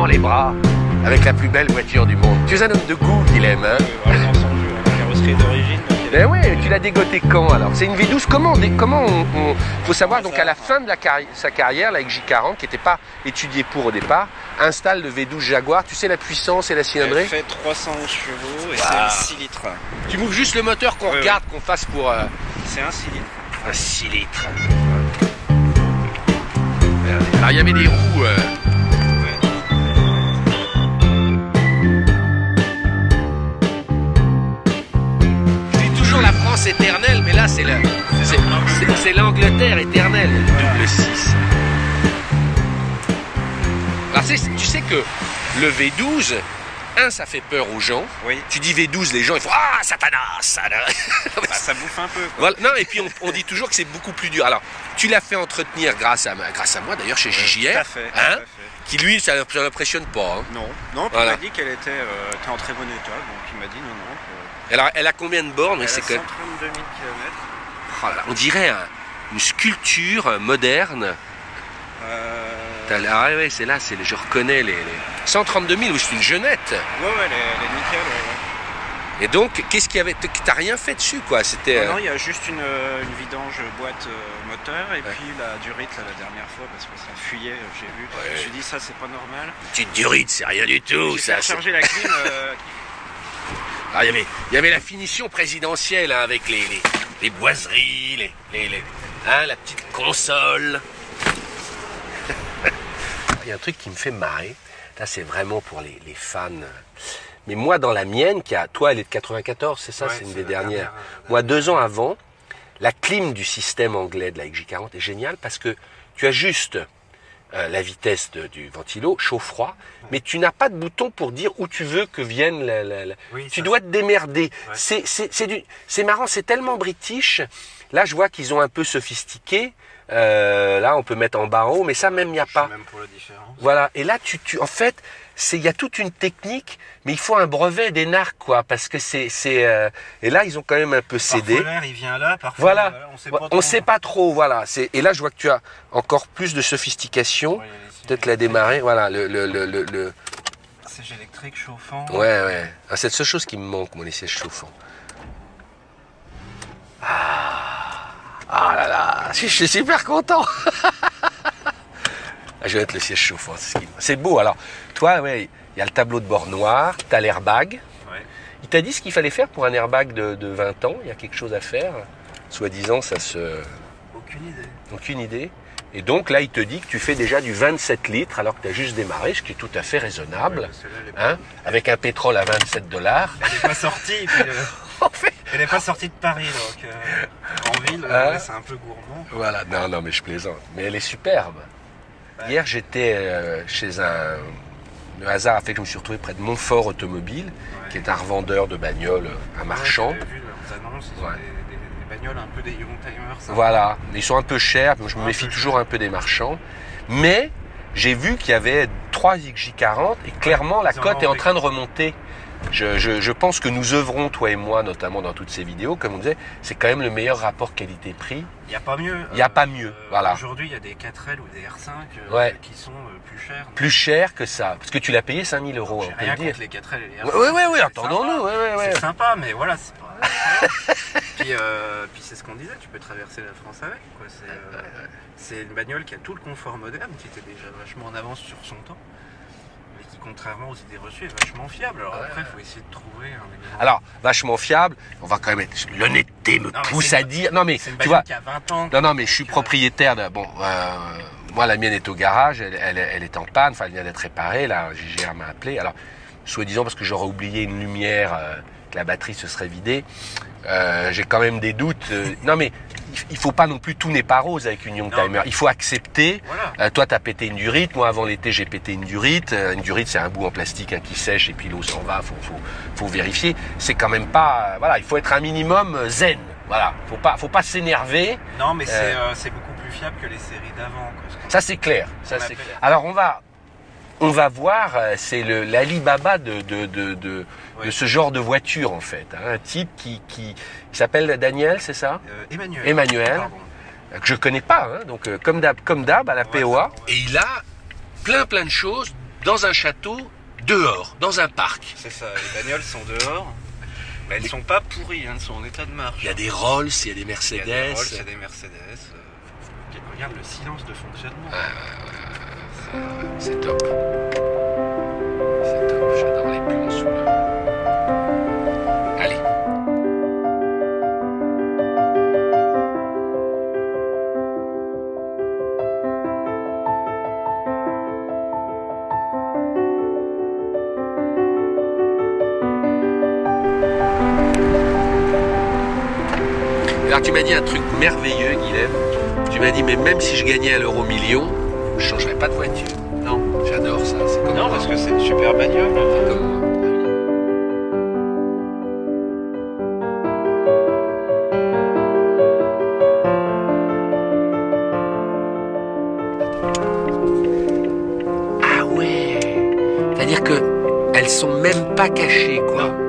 dans les bras avec la plus belle voiture du monde. Tu es un homme de goût qu'il aime, hein? Vraiment sans jeu, la carrosserie d'origine. Ben ouais, tu l'as dégoté quand alors? C'est une V12, comment faut savoir, donc à la fin de sa carrière, la XJ40, qui n'était pas étudiée pour au départ, installe le V12 Jaguar, tu sais la puissance et la cylindrée? Elle fait 311 chevaux et c'est 6 litres. Tu m'ouvres juste le moteur qu'on regarde, qu'on fasse pour... C'est un 6 litres. Un 6 litres. Alors il y avait des roues... la France éternelle, mais là c'est l'Angleterre éternelle, double 6. Alors tu sais que le V12, ça fait peur aux gens. Oui. Tu dis V12, les gens ils font ah Satanas. Ça bouffe un peu. Quoi. Voilà. Non, et puis on dit toujours que c'est beaucoup plus dur. Alors tu l'as fait entretenir grâce à moi d'ailleurs chez JJR, tout à fait. qui lui ça l'impressionne pas. Hein. Non, il m'a dit qu'elle était en très bon état, donc il m'a dit non. Alors, elle a combien de bornes? Elle a 132 000 km. Oh là, on dirait une sculpture moderne. Ah ouais, c'est là, je reconnais les 132 000, oui, c'est une jeunette. Ouais, elle est nickel. Ouais. Et donc, qu'est-ce qu'il y avait? T'as rien fait dessus, quoi? C'était. Non, il y a juste une vidange boîte moteur et puis la durite la dernière fois parce que ça fuyait, j'ai vu. Ouais. Je me suis dit, ça, c'est pas normal. Petite durite, c'est rien du tout. J'ai chargé la clim. Alors, il y avait la finition présidentielle hein, avec les boiseries, la petite console. Il y a un truc qui me fait marrer. Là, c'est vraiment pour les fans. Mais moi, dans la mienne, toi, elle est de 94, c'est ça? Ouais, c'est une des dernières. Moi, 2 ans avant, la clim du système anglais de la XJ40 est géniale parce que tu as juste la vitesse du ventilo, chaud-froid, mais tu n'as pas de bouton pour dire où tu veux que vienne Oui, tu dois te démerder. Ouais. C'est marrant, c'est tellement british. Là, je vois qu'ils ont un peu sophistiqué. Là, on peut mettre en bas en haut, mais ça même, il n'y a pas. Même pour la différence. Voilà. Et là, en fait, il y a toute une technique, mais il faut un brevet d'énarque, quoi, parce que et là, ils ont quand même un peu cédé. Parfois l'air, il vient là, parfois. Voilà. On sait pas trop, voilà. Et là, je vois que tu as encore plus de sophistication. Ouais, peut-être la démarrer, voilà, siège électrique chauffant. Ouais. Ah, c'est la seule chose qui me manque, moi, les sièges chauffants. Ah là là, je suis super content. Je vais mettre le siège chauffant, c'est beau. Alors, toi, ouais, il y a le tableau de bord noir, tu as l'airbag. Ouais. Il t'a dit ce qu'il fallait faire pour un airbag de 20 ans, il y a quelque chose à faire. Soi-disant, ça se... Aucune idée. Et donc là, il te dit que tu fais déjà du 27 litres alors que tu as juste démarré, ce qui est tout à fait raisonnable. Ouais, avec un pétrole à 27 $. Elle n'est pas sortie. Elle n'est pas sortie de Paris, donc en ville, c'est un peu gourmand. Voilà, non, mais je plaisante. Mais elle est superbe. Ouais. Hier, j'étais chez le hasard a fait que je me suis retrouvé près de Montfort Automobile, qui est un revendeur de bagnoles, un marchand. J'avais vu leurs annonces, ils ont des bagnoles un peu des Young-Timers. Voilà, ils sont un peu chers, donc je me méfie toujours un peu des marchands. Mais j'ai vu qu'il y avait 3 XJ40 et clairement la cote est en train de remonter. Je pense que nous œuvrons, toi et moi, notamment dans toutes ces vidéos, comme on disait, c'est quand même le meilleur rapport qualité-prix. Il n'y a pas mieux. Il n'y a pas mieux, voilà. Aujourd'hui, il y a des 4L ou des R5 qui sont plus chers. Plus chers que ça, parce que tu l'as payé 5 000 €, on peut le dire. Les 4L et les R5. Oui, attendons-nous. C'est sympa, mais voilà, c'est pas... puis c'est ce qu'on disait, tu peux traverser la France avec. C'est une bagnole qui a tout le confort moderne, qui était déjà vachement en avance sur son temps. Qui, contrairement aux idées reçues, est vachement fiable. Alors après, il faut essayer de trouver un élément... Alors, vachement fiable, on va quand même être... L'honnêteté me pousse à dire... Non, mais tu vois... qui a 20 ans... Non, mais je suis propriétaire de... Bon, moi, la mienne est au garage, elle est en panne, enfin, elle vient d'être réparée, là, JGR m'a appelé. Alors, soi-disant, parce que j'aurais oublié une lumière, que la batterie se serait vidée, j'ai quand même des doutes. Non, mais... Il faut pas non plus, tout n'est pas rose avec une Young-Timer. Il faut accepter. Voilà. Toi, tu as pété une durite. Moi, avant l'été, j'ai pété une durite. Une durite, c'est un bout en plastique qui sèche et puis l'eau s'en va. Faut vérifier. C'est quand même pas... voilà, il faut être un minimum zen. Voilà, faut pas s'énerver. Non, mais c'est beaucoup plus fiable que les séries d'avant. Ça, c'est clair. Alors, on va voir, c'est l'Alibaba de ce genre de voiture, en fait. Un type qui s'appelle Daniel, c'est ça? Emmanuel, que je connais pas, hein, donc comme d'hab à la POA. Et il a plein de choses dans un château, dehors, dans un parc. C'est ça, les bagnoles sont dehors. Mais elles sont pas pourries, hein, elles sont en état de marche. Il y a des Rolls, il y a des Mercedes. Il y a des Rolls, il y a des Mercedes. Regarde le silence de fonctionnement. C'est top. C'est top, j'adore les plans sous le... Allez. Alors tu m'as dit un truc merveilleux, Guilhem. Tu m'as dit, mais même si je gagnais à l'euro million, je changerais pas de voiture. Non. J'adore ça. C'est comme non, moi. parce que c'est une super bagnole. Comme moi. Ah ouais. C'est-à-dire que elles sont même pas cachées, quoi. Non.